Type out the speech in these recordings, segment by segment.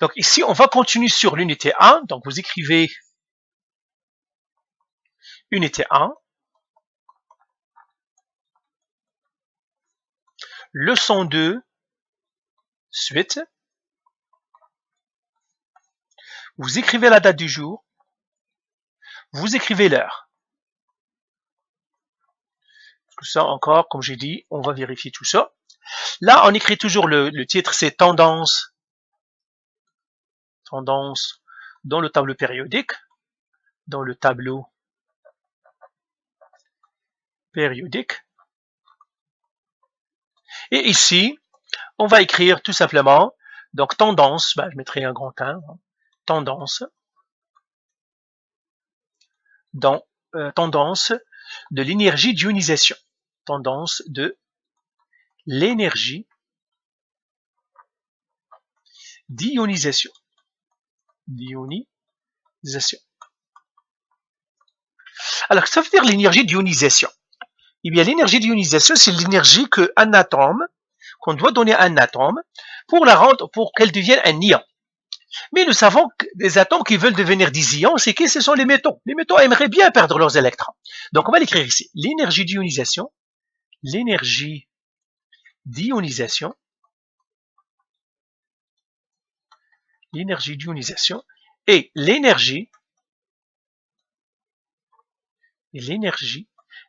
Donc ici, on va continuer sur l'unité 1. Donc vous écrivez unité 1. Leçon 2, suite. Vous écrivez la date du jour. Vous écrivez l'heure. Tout ça encore, comme j'ai dit, on va vérifier tout ça. Là, on écrit toujours le titre, c'est tendance. Tendance dans le tableau périodique. Dans le tableau périodique. Et ici, on va écrire tout simplement, donc tendance, je mettrai un grand 1, tendance, dans tendance de l'énergie d'ionisation. Tendance de l'énergie d'ionisation. D'ionisation. Alors, ça veut dire l'énergie d'ionisation. Eh bien, l'énergie d'ionisation, c'est l'énergie qu'un atome, qu'on doit donner à un atome pour la rendre, pour qu'elle devienne un ion. Mais nous savons que des atomes qui veulent devenir des ions, c'est que ce sont les métaux. Les métaux aimeraient bien perdre leurs électrons. Donc, on va l'écrire ici. L'énergie d'ionisation, l'énergie d'ionisation, l'énergie d'ionisation et l'énergie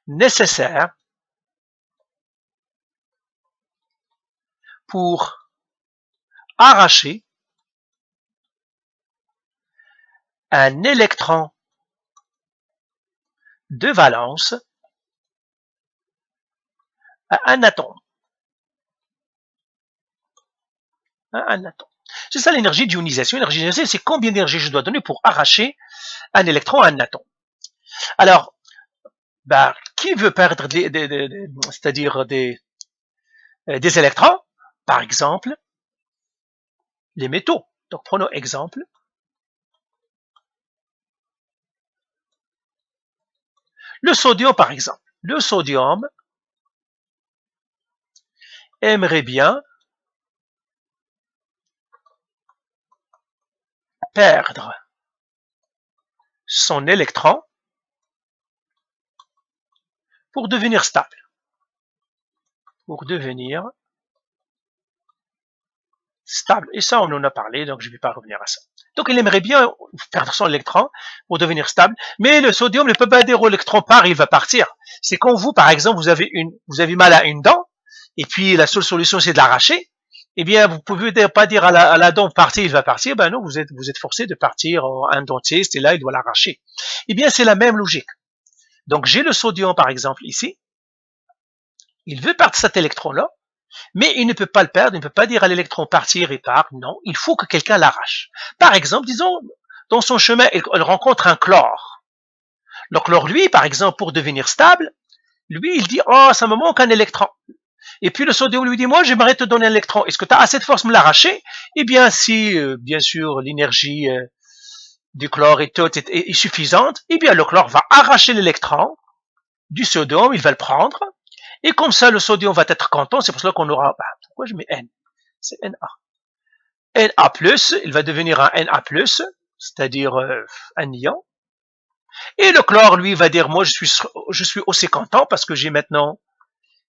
nécessaire pour arracher un électron de valence à un atome. C'est ça l'énergie d'ionisation. L'énergie d'ionisation, c'est combien d'énergie je dois donner pour arracher un électron à un atome. Alors, qui veut perdre c'est-à-dire des électrons? Par exemple, les métaux. Donc, prenons exemple. Le sodium, par exemple. Le sodium aimerait bien perdre son électron pour devenir stable. Pour devenir stable. Et ça, on en a parlé, donc je ne vais pas revenir à ça. Donc, il aimerait bien perdre son électron pour devenir stable, mais le sodium ne peut pas dire au électron part, il va partir. C'est quand vous, par exemple, vous avez mal à une dent, et puis la seule solution, c'est de l'arracher. Eh bien, vous pouvez pas dire à la dent partir, il va partir. Ben non, vous êtes forcé de partir à un dentiste, et là, il doit l'arracher. Eh bien, c'est la même logique. Donc, j'ai le sodium, par exemple, ici. Il veut perdre cet électron-là, mais il ne peut pas le perdre, il ne peut pas dire à l'électron partir et part, non, il faut que quelqu'un l'arrache. Par exemple, disons, dans son chemin, elle rencontre un chlore. Le chlore, lui, par exemple, pour devenir stable, lui, il dit, oh, ça me manque un électron. Et puis le sodium lui dit, moi, j'aimerais te donner un électron. Est-ce que tu as assez de force de me l'arracher? Eh bien, si, bien sûr, l'énergie du chlore est suffisante, eh bien, le chlore va arracher l'électron du sodium, il va le prendre, et comme ça, le sodium va être content, c'est pour cela qu'on aura, pourquoi je mets N? C'est Na. Na+, il va devenir un Na+, c'est-à-dire un ion. Et le chlore, lui, va dire, moi, je suis aussi content parce que j'ai maintenant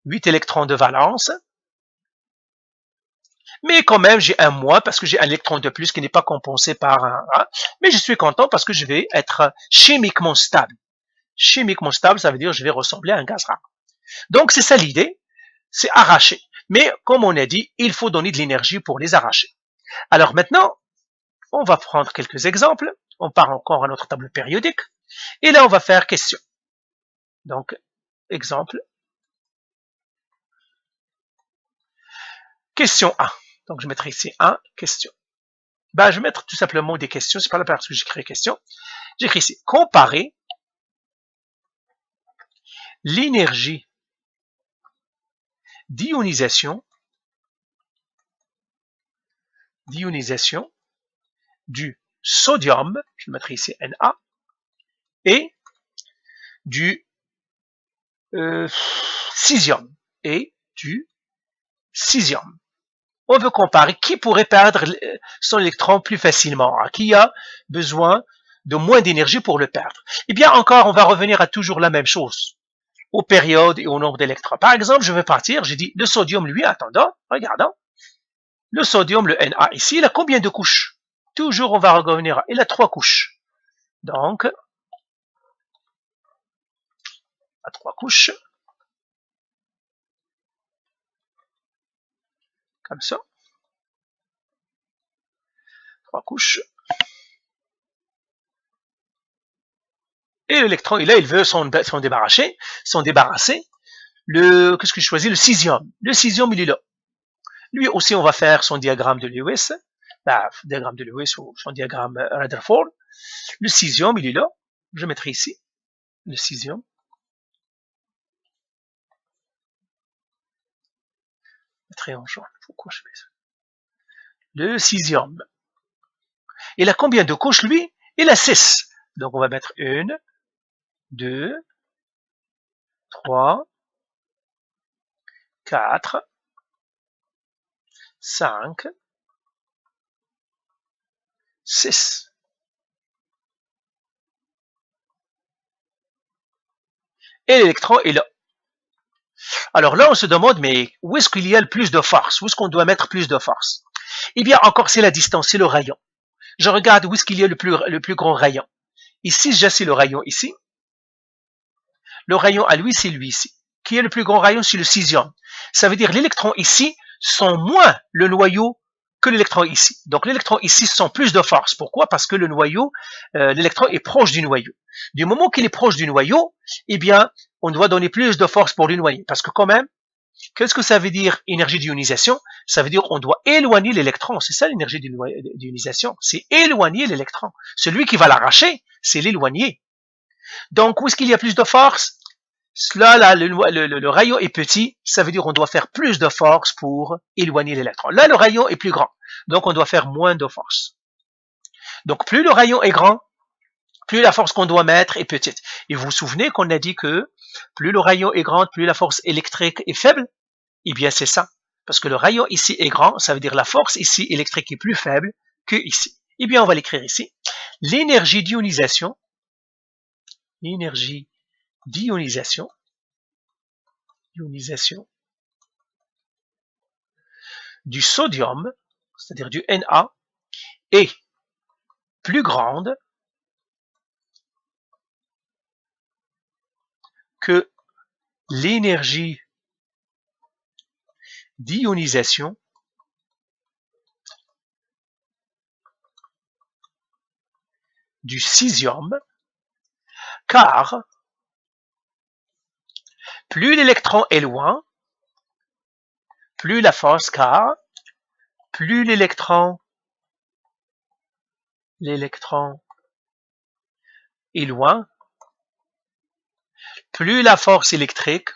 8 électrons de valence. Mais quand même, j'ai un moins parce que j'ai un électron de plus qui n'est pas compensé par un. Mais je suis content parce que je vais être chimiquement stable. Chimiquement stable, ça veut dire que je vais ressembler à un gaz rare. Donc, c'est ça l'idée, c'est arracher. Mais, comme on a dit, il faut donner de l'énergie pour les arracher. Alors maintenant, on va prendre quelques exemples. On part encore à notre tableau périodique. Et là, on va faire question. Donc, exemple. Question 1. Donc, je mettrai ici 1, question. Je vais mettre tout simplement des questions. C'est pas la parce que j'écris question. J'écris ici, comparer l'énergie d'ionisation du sodium, je mettrai ici Na, et du cesium, on veut comparer qui pourrait perdre son électron plus facilement, qui a besoin de moins d'énergie pour le perdre. Eh bien encore, on va revenir à toujours la même chose, aux périodes et au nombre d'électrons. Par exemple, je vais partir, j'ai dit le sodium, lui, attendant, regardons, le sodium, le Na ici, il a combien de couches? Toujours, on va revenir, il a 3 couches. Donc, à 3 couches, comme ça, 3 couches. Et l'électron, il veut s'en débarrasser. Qu'est-ce que je choisis? Le cesium. Le cesium, il est là. Lui aussi, on va faire son diagramme de Lewis. Diagramme de Lewis ou son diagramme Rutherford. Le cesium, il est là. Je mettrai ici le cesium. Je mettrai en jaune. Pourquoi je fais ça? Le cesium. Il a combien de couches, lui? Il a 6. Donc, on va mettre 1, 2, 3, 4, 5, 6. Et l'électron est là. Alors là, on se demande, mais où est-ce qu'il y a le plus de force? Où est-ce qu'on doit mettre plus de force? Eh bien, encore, c'est la distance, c'est le rayon. Je regarde où est-ce qu'il y a le plus grand rayon. Ici, j'assis le rayon ici. Le rayon à lui, c'est lui ici. Qui est le plus grand rayon? C'est le cesium. Ça veut dire l'électron ici sont moins le noyau que l'électron ici. Donc l'électron ici sont plus de force. Pourquoi? Parce que le noyau, l'électron est proche du noyau. Du moment qu'il est proche du noyau, eh bien, on doit donner plus de force pour l'éloigner. Parce que quand même, qu'est-ce que ça veut dire énergie d'ionisation? Ça veut dire qu'on doit éloigner l'électron. C'est ça l'énergie d'ionisation. C'est éloigner l'électron. Celui qui va l'arracher, c'est l'éloigner. Donc, où est-ce qu'il y a plus de force? Là, le rayon est petit, ça veut dire qu'on doit faire plus de force pour éloigner l'électron. Là, le rayon est plus grand, donc on doit faire moins de force. Donc, plus le rayon est grand, plus la force qu'on doit mettre est petite. Et vous vous souvenez qu'on a dit que plus le rayon est grand, plus la force électrique est faible? Eh bien, c'est ça. Parce que le rayon ici est grand, ça veut dire la force ici électrique est plus faible que ici. Eh bien, on va l'écrire ici. L'énergie d'ionisation, du sodium, c'est-à-dire du Na, est plus grande que l'énergie d'ionisation du cesium, car plus l'électron est loin, plus la force, car plus l'électron est loin, plus la force électrique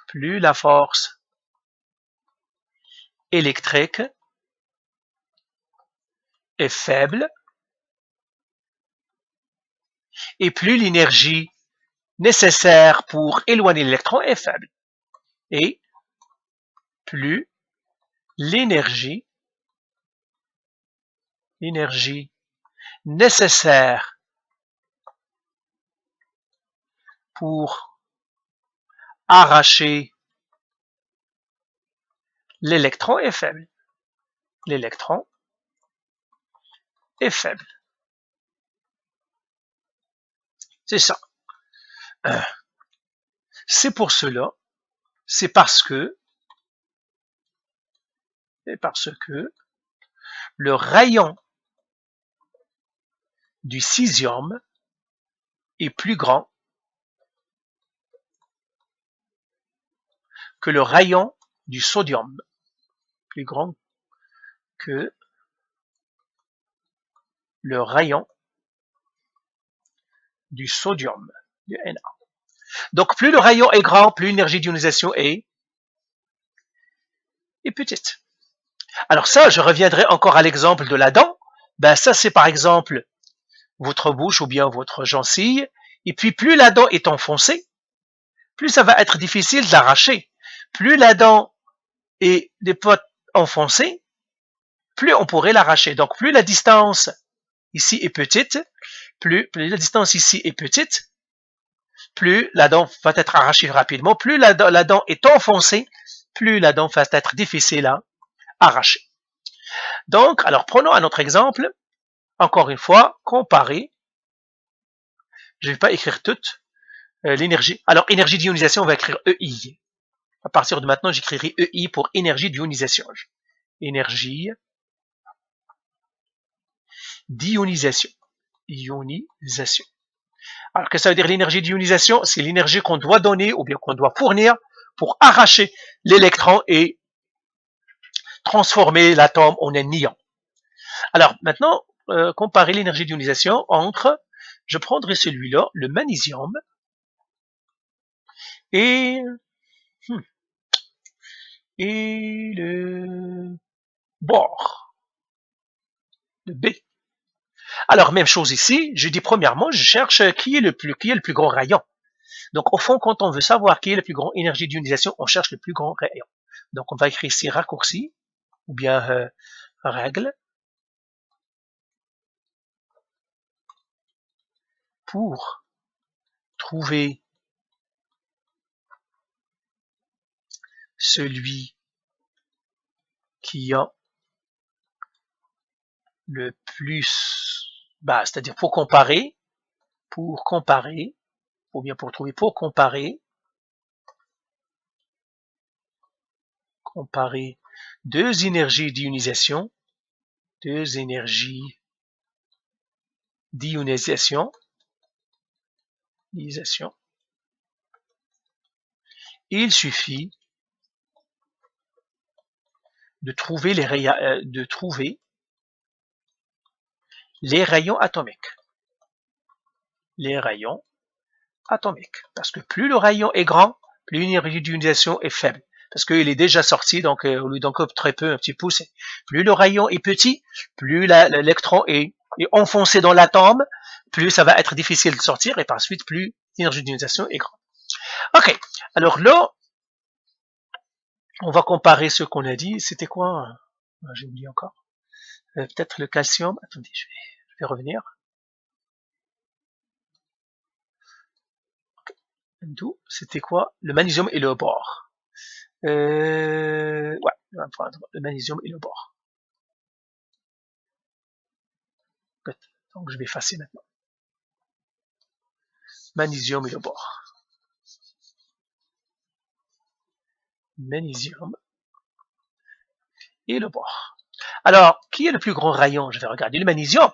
est faible, et plus l'énergie nécessaire pour éloigner l'électron est faible. Et plus l'énergie nécessaire pour arracher l'électron est faible. L'électron est faible. C'est ça. C'est pour cela, c'est parce que le rayon du cesium est plus grand que le rayon du sodium, plus grand que le rayon du sodium, du Na. Donc plus le rayon est grand, plus l'énergie d'ionisation est petite. Alors ça, je reviendrai encore à l'exemple de la dent. Ben ça, c'est par exemple votre bouche ou bien votre gencive. Et puis plus la dent est enfoncée, plus ça va être difficile d'arracher. Plus la dent n'est pas enfoncée, plus on pourrait l'arracher. Donc, plus la distance ici est petite, plus la distance ici est petite, plus la dent va être arrachée rapidement, plus la dent est enfoncée, plus la dent va être difficile à arracher. Donc, alors prenons un autre exemple. Encore une fois, comparer. Je ne vais pas écrire toute l'énergie. Alors, énergie d'ionisation, on va écrire EI. À partir de maintenant, j'écrirai EI pour énergie d'ionisation. Énergie d'ionisation. Ionisation. Alors, qu'est-ce que ça veut dire l'énergie d'ionisation? C'est l'énergie qu'on doit donner ou bien qu'on doit fournir pour arracher l'électron et transformer l'atome en un ion. Alors, maintenant, comparer l'énergie d'ionisation entre, je prendrai celui-là, le magnésium, et le bore, le B. Alors, même chose ici, je dis premièrement, je cherche qui est le plus grand rayon. Donc, au fond, quand on veut savoir qui est la plus grande énergie d'ionisation, on cherche le plus grand rayon. Donc, on va écrire ici raccourci, ou bien règle, pour trouver celui qui a le plus bas, c'est-à-dire pour comparer, ou bien pour trouver, pour comparer deux énergies d'ionisation, il suffit de trouver les rayons atomiques. Parce que plus le rayon est grand, plus l'énergie d'ionisation est faible. Parce qu'il est déjà sorti, donc on lui donne très peu, un petit pouce. Plus le rayon est petit, plus l'électron est enfoncé dans l'atome, plus ça va être difficile de sortir, et par suite, plus l'énergie d'ionisation est grande. Ok, alors là, on va comparer ce qu'on a dit. C'était quoi? J'ai oublié encore. Peut-être le calcium. Attendez, je vais revenir. D'où c'était quoi? Le magnésium et le bore. Ouais, on va prendre le magnésium et le bore. Donc je vais effacer maintenant. Magnésium et le bore. Magnésium et le bore. Alors, qui est le plus grand rayon? Je vais regarder le magnésium.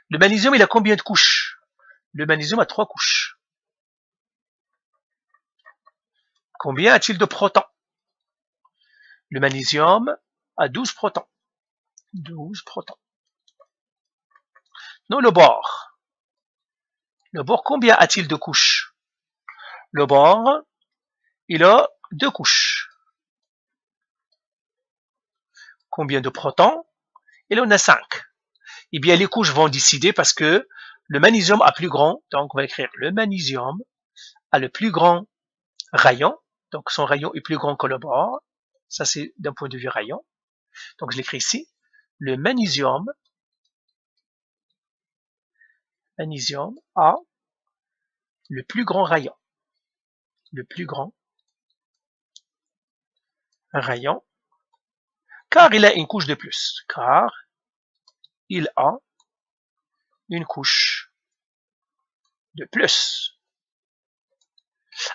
Le magnésium, il a combien de couches? Le magnésium a 3 couches. Combien a-t-il de protons? Le magnésium a 12 protons. 12 protons. Non, le bore. Le bore, combien a-t-il de couches? Le bore, il a 2 couches. Combien de protons? Il en a 5. Eh bien, les couches vont décider parce que le magnésium a plus grand, donc on va écrire le magnésium a le plus grand rayon, donc son rayon est plus grand que le bore. Ça, c'est d'un point de vue rayon. Donc, je l'écris ici. Le magnésium a le plus grand rayon. Le plus grand rayon, car il a une couche de plus. Car il a une couche de plus.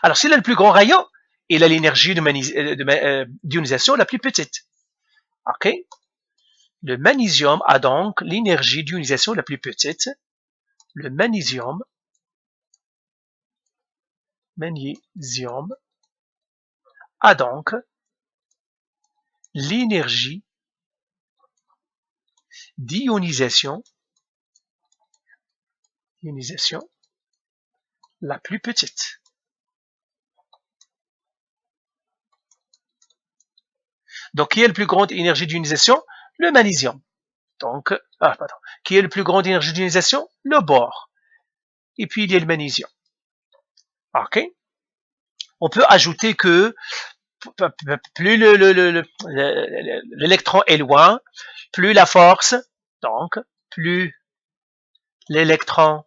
Alors, s'il a le plus grand rayon, il a l'énergie d'ionisation la plus petite. OK? Le magnésium a donc l'énergie d'ionisation la plus petite. Le magnésium a donc l'énergie d'ionisation la plus petite. Donc, qui est la plus grande énergie d'ionisation? Le magnésium. Donc, qui est la plus grande énergie d'ionisation? Le bore. Et puis, il y a le magnésium. OK? On peut ajouter que plus l'électron est loin, plus la force, donc plus l'électron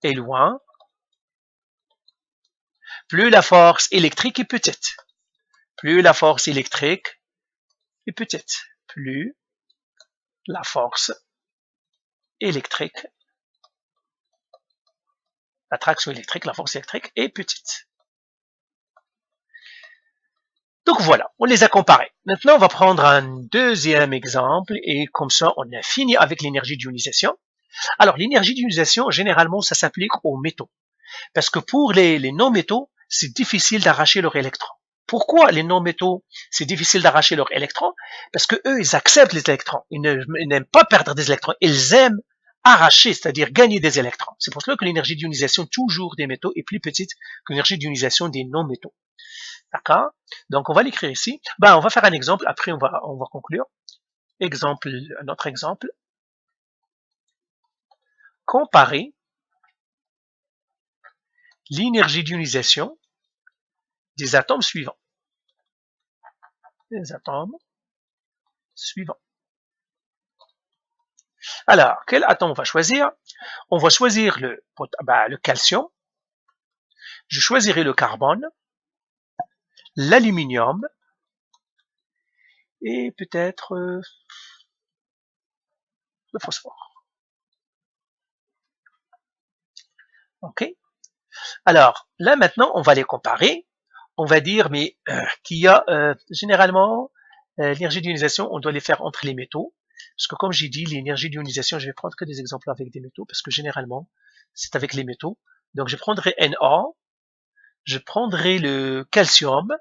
est loin, plus la force électrique est petite. Plus la force électrique est petite. Plus la force électrique, l'attraction électrique, la force électrique est petite. Donc voilà, on les a comparés. Maintenant, on va prendre un deuxième exemple et comme ça, on a fini avec l'énergie d'ionisation. Alors, l'énergie d'ionisation, généralement, ça s'applique aux métaux. Parce que pour les non-métaux, c'est difficile d'arracher leur électron. Pourquoi les non-métaux, c'est difficile d'arracher leurs électrons? Parce que eux, ils acceptent les électrons. Ils n'aiment pas perdre des électrons. Ils aiment arracher, c'est-à-dire gagner des électrons. C'est pour cela que l'énergie d'ionisation toujours des métaux est plus petite que l'énergie d'ionisation des non-métaux. D'accord? Donc, on va l'écrire ici. On va faire un exemple. Après, on va conclure. Exemple, un autre exemple. Comparer l'énergie d'ionisation des atomes suivants. Les atomes suivants. Alors, quel atome on va choisir? On va choisir le calcium. Je choisirai le carbone, l'aluminium et peut-être le phosphore. Ok. Alors, là maintenant, on va les comparer. On va dire, mais qu'il y a généralement l'énergie d'ionisation, on doit les faire entre les métaux. Parce que comme j'ai dit, l'énergie d'ionisation, je vais prendre que des exemples avec des métaux, parce que généralement, c'est avec les métaux. Donc, je prendrai Na, je prendrai le calcium,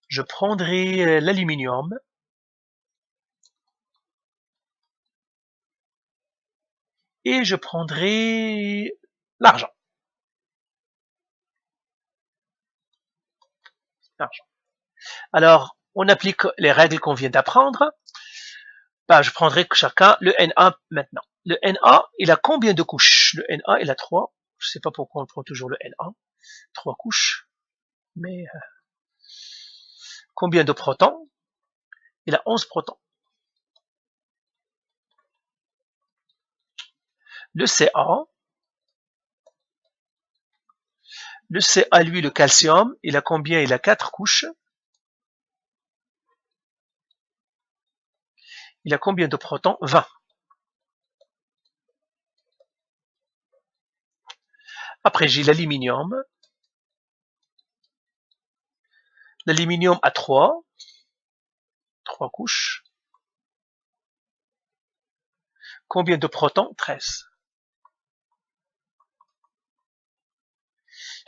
je prendrai l'aluminium, et je prendrai l'argent. Alors, on applique les règles qu'on vient d'apprendre. Je prendrai chacun le Na maintenant. Le Na, il a combien de couches? Le Na, il a 3. Je ne sais pas pourquoi on prend toujours le Na. 3 couches. Mais combien de protons? Il a 11 protons. Le Ca, lui, le calcium, il a combien? Il a 4 couches. Il a combien de protons? 20. Après, j'ai l'aluminium. L'aluminium a 3 couches. Combien de protons? 13.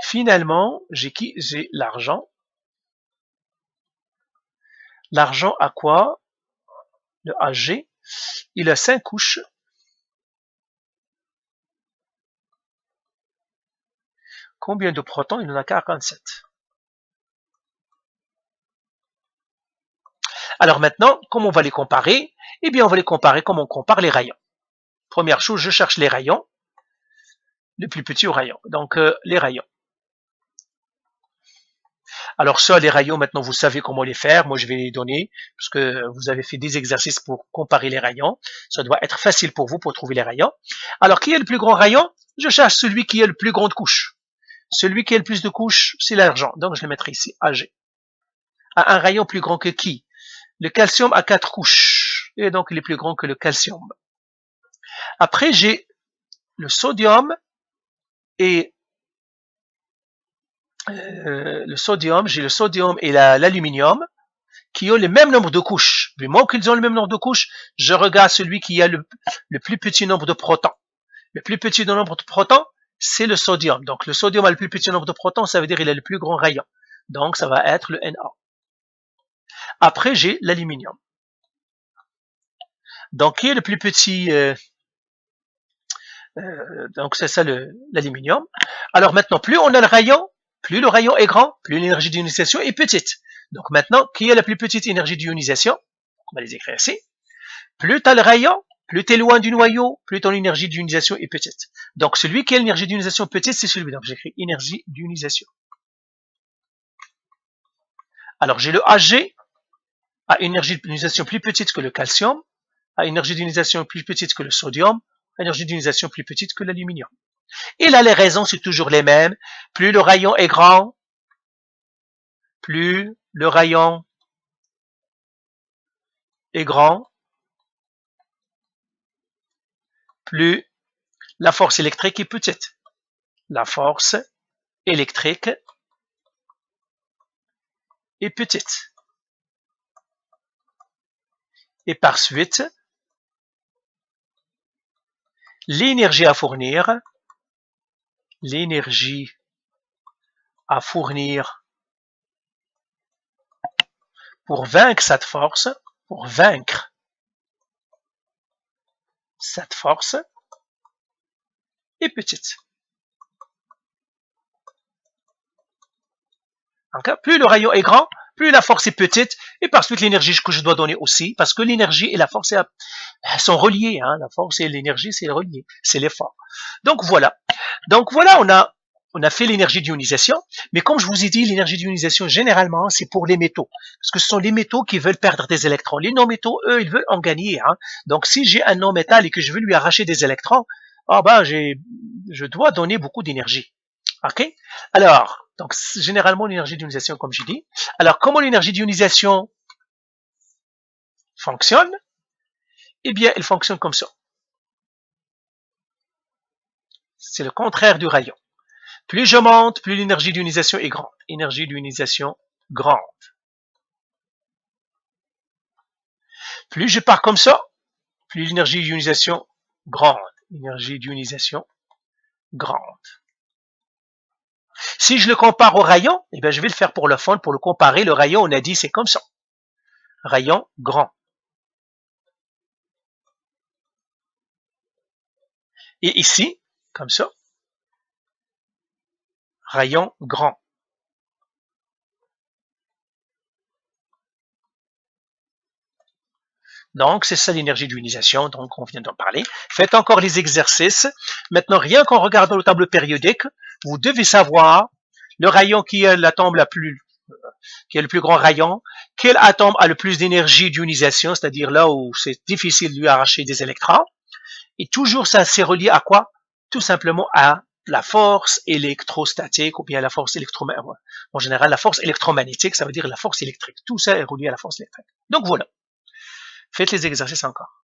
Finalement, j'ai l'argent. L'argent a quoi? Le Ag. Il a 5 couches. Combien de protons? Il en a 47. Alors maintenant, comment on va les comparer? Eh bien, on va les comparer comme on compare les rayons. Première chose, je cherche les rayons. Le plus petit au rayon. Donc, les rayons. Alors ça, les rayons, maintenant, vous savez comment les faire. Moi, je vais les donner, parce que vous avez fait des exercices pour comparer les rayons. Ça doit être facile pour vous pour trouver les rayons. Alors, qui est le plus grand rayon? Je cherche celui qui a le plus grande couche. Celui qui a le plus de couches, c'est l'argent. Donc, je le mettrai ici, Ag. A un rayon plus grand que qui? Le calcium a 4 couches. Et donc, il est plus grand que le calcium. Après, j'ai le sodium et j'ai le sodium et l'aluminium qui ont le même nombre de couches. Du moment qu'ils ont le même nombre de couches, je regarde celui qui a le plus petit nombre de protons. Le plus petit nombre de protons, c'est le sodium. Donc, le sodium a le plus petit nombre de protons, ça veut dire qu'il a le plus grand rayon. Donc, ça va être le Na. Après, j'ai l'aluminium. Donc, qui est le plus petit donc, c'est ça l'aluminium. Alors, maintenant, plus on a le rayon, plus le rayon est grand, plus l'énergie d'ionisation est petite. Donc, maintenant, qui est la plus petite énergie d'ionisation? On va les écrire ici. Plus tu as le rayon, Plus tu es loin du noyau, plus ton énergie d'ionisation est petite. Donc celui qui a l'énergie d'ionisation petite, c'est celui-là. Donc j'écris énergie d'ionisation. Alors j'ai le Ag à énergie d'ionisation plus petite que le calcium, à énergie d'ionisation plus petite que le sodium, à énergie d'ionisation plus petite que l'aluminium. Et là, les raisons, c'est toujours les mêmes. Plus le rayon est grand, plus le rayon est grand, plus la force électrique est petite. La force électrique est petite. Et par suite, l'énergie à fournir pour vaincre cette force, est petite. Okay? Plus le rayon est grand, plus la force est petite, et par suite l'énergie que je dois donner aussi, parce que l'énergie et la force sont reliées. Hein? La force et l'énergie, c'est relié, c'est l'effort. Donc voilà, on a fait l'énergie d'ionisation, mais comme je vous ai dit, l'énergie d'ionisation, généralement, c'est pour les métaux, parce que ce sont les métaux qui veulent perdre des électrons. Les non-métaux, eux, ils veulent en gagner. Hein? Donc si j'ai un non-métal et que je veux lui arracher des électrons, je dois donner beaucoup d'énergie. Ok? Alors, donc généralement l'énergie d'ionisation, comme j'ai dit. Alors, comment l'énergie d'ionisation fonctionne? Eh bien, elle fonctionne comme ça. C'est le contraire du rayon. Plus je monte, plus l'énergie d'ionisation est grande. Énergie d'ionisation grande. Plus je pars comme ça, plus l'énergie d'ionisation grande. Énergie d'ionisation grande. Si je le compare au rayon, eh bien, je vais le faire pour le fun, pour le comparer. Le rayon, on a dit, c'est comme ça. Rayon grand. Et ici, comme ça, rayon grand. Donc, c'est ça l'énergie d'ionisation, donc on vient d'en parler. Faites encore les exercices. Maintenant, rien qu'en regardant le tableau périodique, vous devez savoir le rayon qui est l'atome qui est le plus grand rayon, quel atome a le plus d'énergie d'ionisation, c'est-à-dire là où c'est difficile de lui arracher des électrons. Et toujours ça, c'est relié à quoi? Tout simplement à la force électrostatique ou bien la force électromagnétique. En général, la force électromagnétique, ça veut dire la force électrique. Tout ça est relié à la force électrique. Donc voilà. Faites les exercices encore.